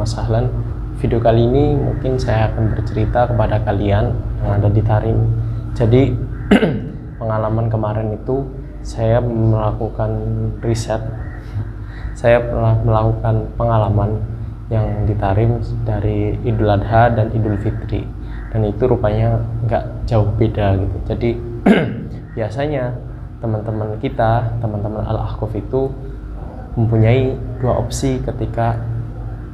wassalam. Video kali ini mungkin saya akan bercerita kepada kalian yang ada di Tarim. Jadi pengalaman kemarin itu saya melakukan riset. Saya pernah melakukan pengalaman yang di Tarim dari Idul Adha dan Idul Fitri, dan itu rupanya nggak jauh beda gitu. Jadi biasanya teman-teman kita, teman-teman Al-Ahqaf itu mempunyai dua opsi ketika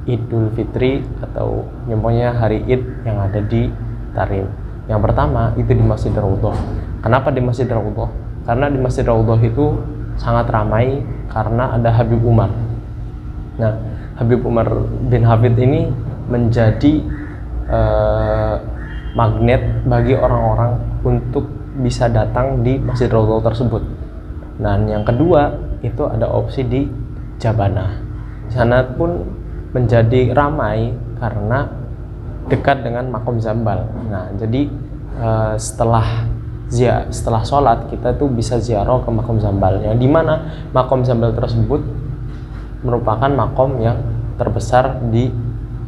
Idul Fitri atau nyempolnya hari Id yang ada di Tarim. Yang pertama itu di Masjid Raudhah. Kenapa di Masjid Raudhah? Karena di Masjid Raudhah itu sangat ramai karena ada Habib Umar. Nah, Habib Umar bin Hafid ini menjadi magnet bagi orang-orang untuk bisa datang di Masjid Raudhah tersebut. Dan yang kedua itu ada opsi di Jabanah. Di sana pun menjadi ramai karena dekat dengan Makom Zambal. Nah, jadi setelah sholat kita tuh bisa ziarah ke Makom Zambal, yang dimana Makom Zambal tersebut merupakan makom yang terbesar di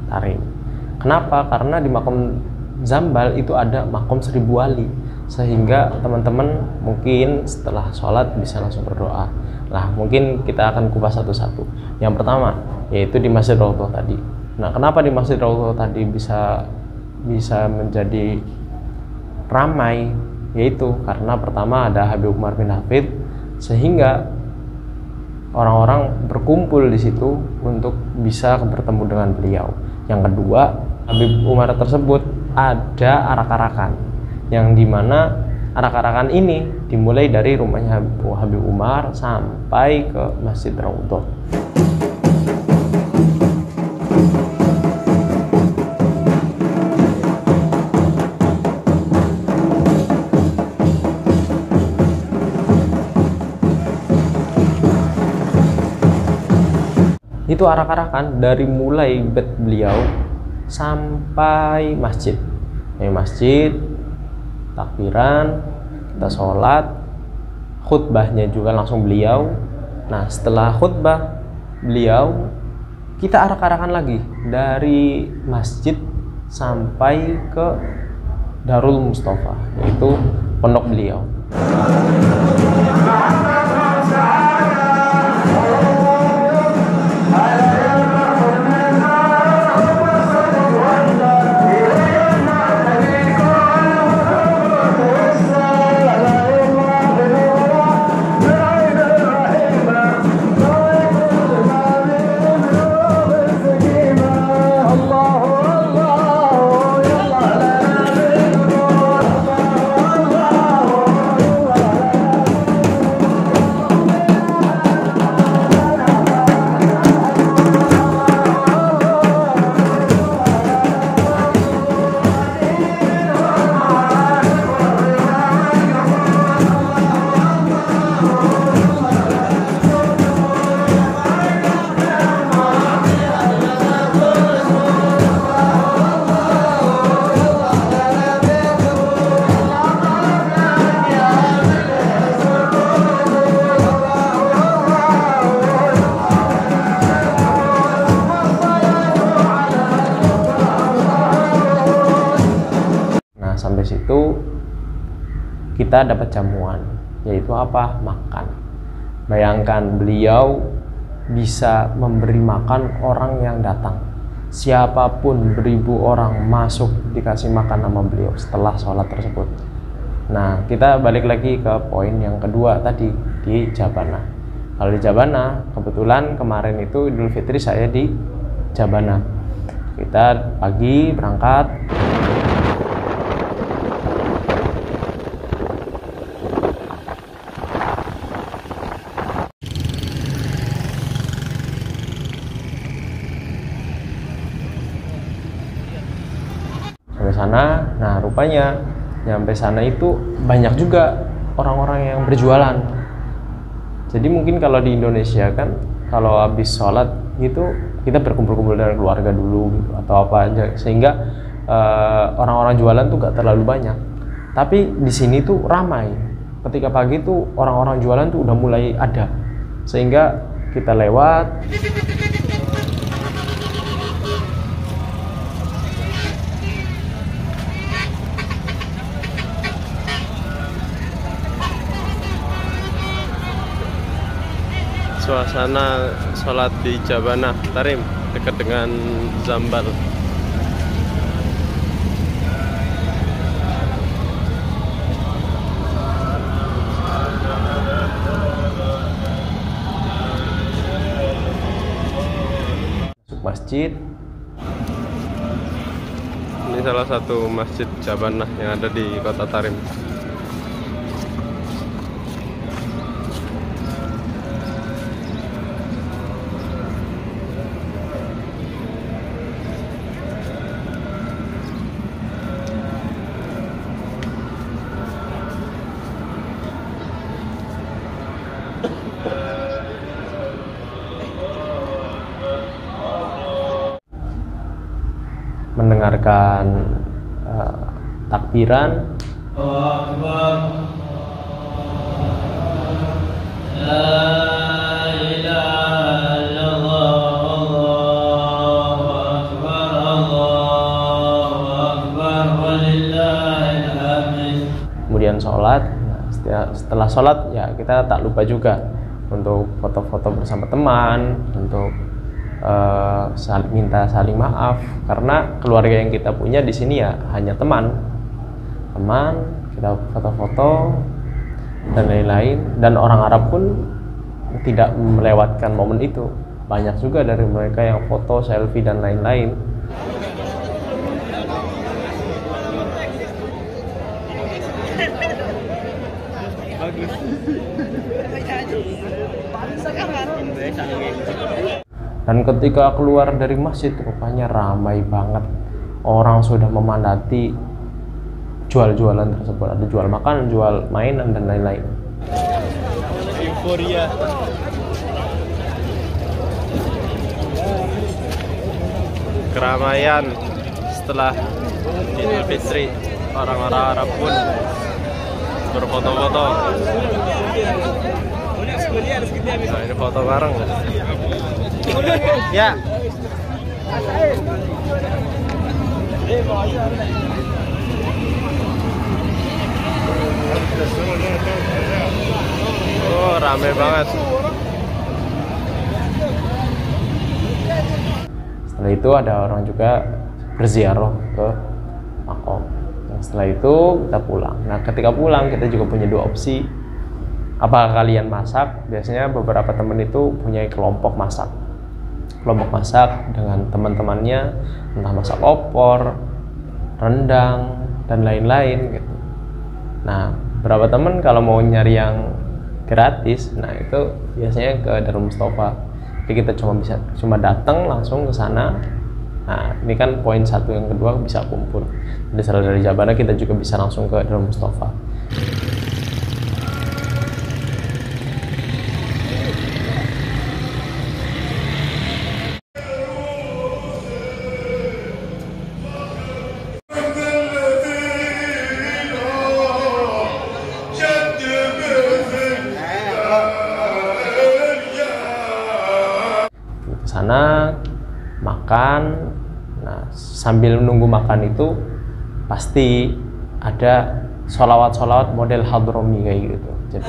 Tarim. Kenapa? Karena di Makom Zambal itu ada makom 1000 wali, sehingga teman-teman mungkin setelah sholat bisa langsung berdoa. Nah, mungkin kita akan kupas satu-satu. Yang pertama yaitu di Masjid Raudhah tadi. Nah, kenapa di Masjid Raudhah tadi bisa menjadi ramai? Yaitu karena pertama ada Habib Umar bin Hafid, sehingga orang-orang berkumpul di situ untuk bisa bertemu dengan beliau. Yang kedua, Habib Umar tersebut ada arak-arakan, yang dimana arak-arakan ini dimulai dari rumahnya Habib Umar sampai ke Masjid Raudhah. Itu arak-arakan dari mulai bed beliau sampai masjid. Masjid, takbiran, kita sholat, khutbahnya juga langsung beliau. Nah, setelah khutbah beliau, kita arak-arakan lagi dari masjid sampai ke Darul Mustafa, yaitu pondok beliau. Sampai situ kita dapat jamuan, yaitu apa? Makan. Bayangkan beliau bisa memberi makan orang yang datang. Siapapun, beribu orang masuk dikasih makan sama beliau setelah sholat tersebut. Nah, kita balik lagi ke poin yang kedua tadi, di Jabanah. Kalau di Jabanah, kebetulan kemarin itu Idul Fitri saya di Jabanah. Kita pagi berangkat. Sampai sana, nah rupanya nyampe sana itu banyak juga orang-orang yang berjualan. Jadi mungkin kalau di Indonesia kan, kalau habis sholat gitu kita berkumpul-kumpul dengan keluarga dulu gitu, atau apa aja, sehingga orang-orang jualan tuh gak terlalu banyak. Tapi di sini tuh ramai. Ketika pagi tuh orang-orang jualan tuh udah mulai ada, sehingga kita lewat. suasana sholat di Jabanah Tarim dekat dengan Zambal. Masuk masjid. Ini salah satu masjid Jabanah yang ada di kota Tarim. Mendengarkan takbiran, kemudian sholat. Nah, setelah sholat ya kita tak lupa juga untuk foto-foto bersama teman, untuk minta saling maaf, karena keluarga yang kita punya di sini ya hanya teman, kita foto-foto dan lain-lain. Dan orang Arab pun tidak melewatkan momen itu, banyak juga dari mereka yang foto, selfie dan lain-lain. Dan ketika keluar dari masjid, rupanya ramai banget. Orang sudah memadati jual-jualan tersebut. Ada jual makan, jual mainan, dan lain-lain. Euforia. Keramaian setelah Idul Fitri, orang-orang Arab pun berfoto-foto. Nah, ini foto bareng. Ya. Oh, rame banget. Setelah itu ada orang juga berziarah ke makom. Nah, setelah itu kita pulang. Nah, ketika pulang kita juga punya dua opsi. Apakah kalian masak? Biasanya beberapa teman itu punya kelompok masak dengan teman-temannya, entah masak opor, rendang, dan lain-lain gitu. Nah, beberapa teman kalau mau nyari yang gratis, nah itu biasanya ke Darul Mustafa. Jadi kita cuma datang langsung ke sana. Nah, ini kan poin satu. Yang kedua bisa kumpul. Jadi setelah dari Jabanah kita juga bisa langsung ke Darul Mustafa. Sana makan. Nah, sambil menunggu makan itu pasti ada sholawat model Hadromi kayak gitu. Jadi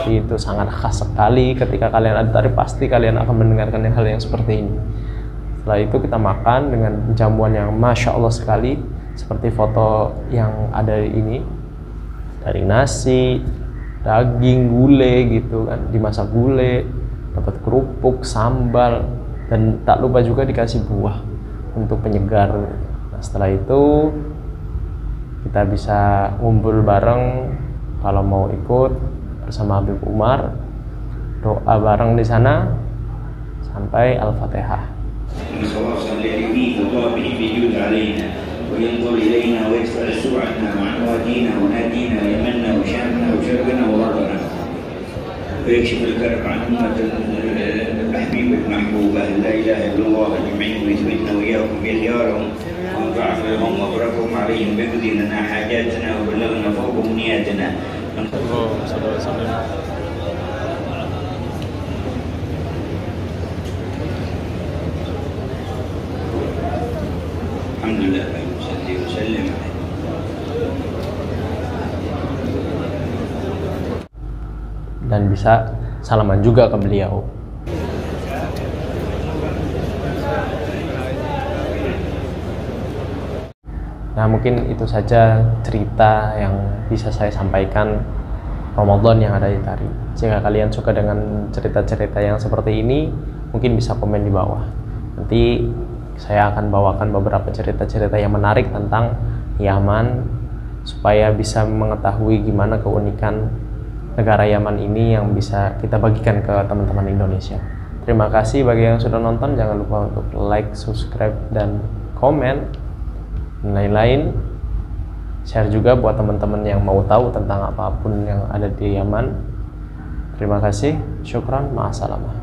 itu sangat khas sekali. Ketika kalian ada Tarim, pasti kalian akan mendengarkan hal yang seperti ini. Setelah itu kita makan dengan jamuan yang masya Allah sekali, seperti foto yang ada ini, dari nasi, daging, gulai gitu kan, dimasak gulai, dapat kerupuk, sambal, dan tak lupa juga dikasih buah untuk penyegar. Nah, setelah itu kita bisa ngumpul bareng. Kalau mau ikut bersama Habib Umar, doa bareng di sana sampai Al-Fatihah. ويكشف الكرب عن أمة الحبيب المحبوبة لا إله إلا الله أجمعين ويثبتنا وإياكم بخيارهم وانفعنا بهم وبركهم عليهم بيقضي لنا حاجاتنا وبلغنا فوق منياتنا. dan bisa salaman juga ke beliau. Nah, mungkin itu saja cerita yang bisa saya sampaikan Ramadan yang ada di Tari. Jika kalian suka dengan cerita-cerita yang seperti ini, mungkin bisa komen di bawah. Nanti saya akan bawakan beberapa cerita-cerita yang menarik tentang Yaman, supaya bisa mengetahui gimana keunikan negara Yaman ini yang bisa kita bagikan ke teman-teman Indonesia. Terima kasih bagi yang sudah nonton. Jangan lupa untuk like, subscribe, dan komen, dan lain-lain. Share juga buat teman-teman yang mau tahu tentang apapun yang ada di Yaman. Terima kasih. Syukran. Ma'assalamah.